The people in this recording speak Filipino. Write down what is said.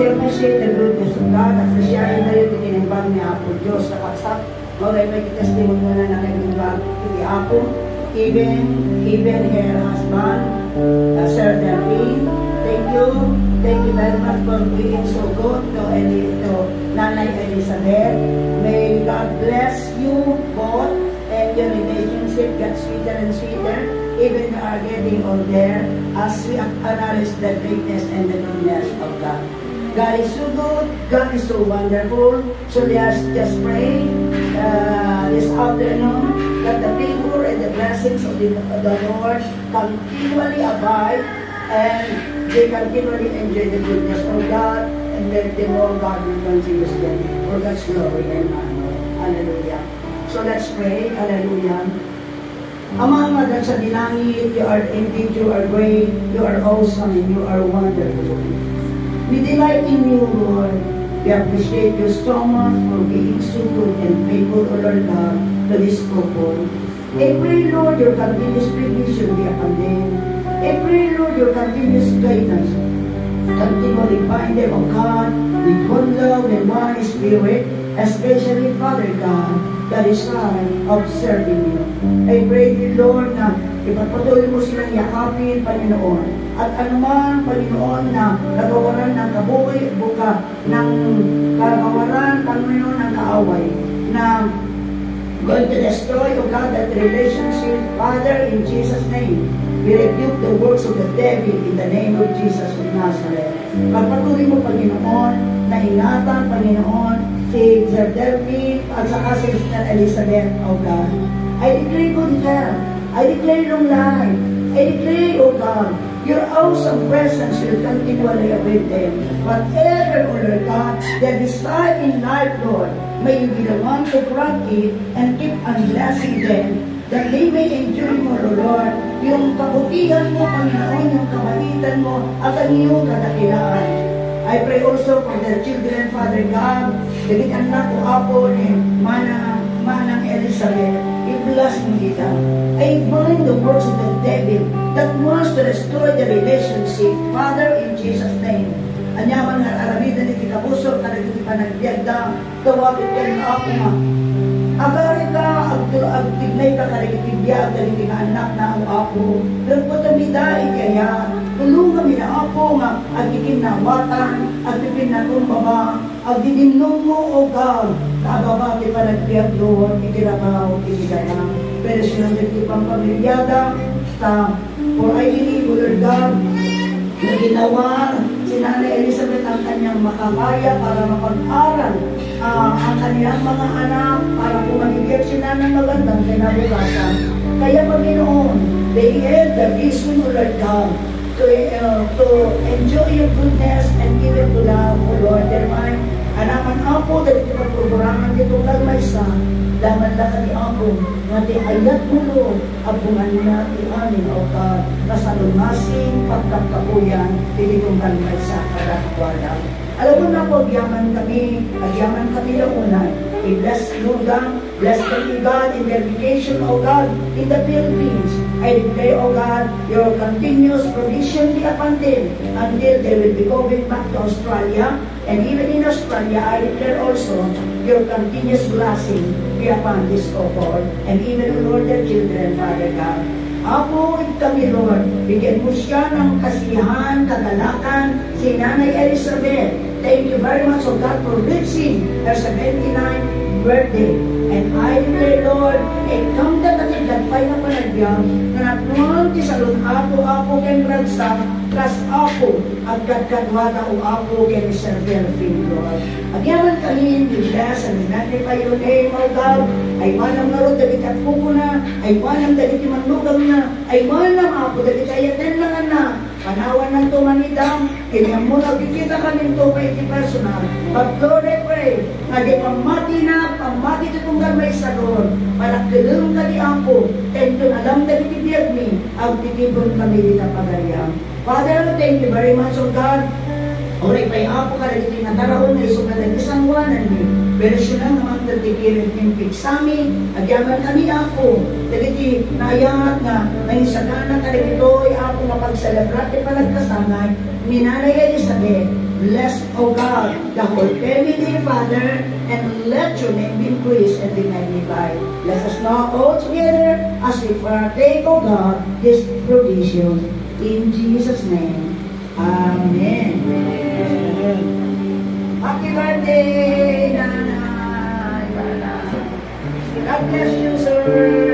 we appreciate the goodness of God. Appreciate tayo tinimbang ni Apo Diyos sa kaksak. Oray may testimony na nakalimbang ni Apo. Even her husband, Sir Delphine. Thank you. Thank you very much for being so good to Nanay Elizabeth. May God bless you both and your relationship gets sweeter and sweeter. Even you are getting older as we acknowledge the greatness and the goodness of God. God is so good. God is so wonderful. So let's just pray this afternoon that the favor and the blessings of the Lord continually abide and they continually enjoy the goodness of God and let the more God will continues them for God's glory and honor. Hallelujah. So let's pray. Hallelujah. Among others sa dilangit, you are indeed, you are great, you are awesome, and you are wonderful. We delight in you, Lord. We appreciate you so much for being so good and faithful, O Lord God, to this couple. I pray, Lord, your continuous provision be upon them. I pray, Lord, your continuous guidance. Continually bind them, O God, with one love and one spirit, especially, Father God, the desire of serving you. I pray, dear Lord, na ipagpatuloy mo silang yakapin, Panginoon. At anuman, Panginoon, na kagawaran ng kabuhay, buka, ng kagawaran, Panginoon, ng kaaway, na going to destroy, O God, that relationship, Father, in Jesus' name. We rebuke the works of the devil in the name of Jesus of Nazareth. Pagpatuloy mo, Panginoon, na ingatan, Panginoon, si Sir Delphine at saka si Sister Elizabeth, O God. I declare good health. I declare long life. I declare, O God, your awesome presence will continually with them. Whatever, O Lord God, they decide in life, Lord, may you be the one to grant it and keep on blessing them, that they may enjoy mo, O Lord, yung kabutihan mo, Panginoon, yung kabaitan mo, at ang iyong kadakilaan. I pray also for their children, Father God, dagit anak ko, Apo, ni Manang Elizabeth, i-bless mo kita. I bind the works of the devil that wants to destroy the relationship, Father, in Jesus' name. Anyaman nga aramidan iti kabusok, kada iti panagbiagda, tawapit ka ng Apo nga. Agari ka, agtignay ka kada iti biyag, kada iti anak na ang Apo. Nagpatamida ikaya, tulungan mi na Apo nga, agkikinawatan, agpipinakumbaba, agdidimnong mo, O God, kababa ti panagbiag doon, itirabaw, itigayang. Pero siya iti pampamilyada, for I believe, O Lord God, na ginawa si Nanay Elizabeth ang kanyang makakaya para mapag-aral ang kanyang mga anak para pumagigit sila ng magandang kinabukasan. Kaya, Panginoon, they had the vision, O Lord God, to enjoy your goodness and give it to love, O Lord, their mind. Anaman Apo, dahil ito pagprograman dito kalmaysa, daman lang ni Apo, nga di ayat mulo, abungan niya, ianin, O God, kasalungasing, pagkakapuyan, tinitong kalmaysa, karakwalan. Alam mo na po, agyaman kami launan. I-bless Lugang, bless the God in their vacation, O God, in the Philippines. I declare, O God, your continuous provision be upon them until they will be going back to Australia. And even in Australia, I declare also your continuous blessing be upon this couple and even, Lord, their children, Father God. Apo, kami, Lord, bigyan mo siya ng kasiyahan, kagalakan, si Nanay Elizabeth. Thank you very much, O God, for reaching her 79th birthday. And I declare, Lord, come that at igagpay na panagbiang, na natulang ti salon Apo ken ragsa, kas Apo, agkadkadwada o Apo ken Sir Delphine, Lord. Agyaman kami, we bless and we magnify your name, O God. Ay manang narod, dagit at puko na, ay manang dagit imanlugang na, ay manang Apo, dagit ayaten lang na, panawan ng tumanidang, kanyang mo nagkikita kami ito pa iti personal. But Lord, I pray, nagipamati na, pamati ito kung gamay sa doon, palakilong ka ni Apo, and kung alam na itibiyag mi, ang titibon kami dito pagayang. Father, thank you very much, O God. Oray pa'y Apo ka rin iti nataraon na iso ka rin isang wanan mi. Pero siya lang naman tatikirin timpik sa amin, agyaman kami Apo. Dagiti nayangat nga, naisagana ka rin ito, Apo, mapagselebrat e panagkasanay, ni Nanay Elizabeth, Bless, O God, the whole family, Father, and let your name be increased and be magnified. Bless us now all together as we partake, O God, this provision. In Jesus' name, Amen. Happy birthday, Nanay. God bless you, sir.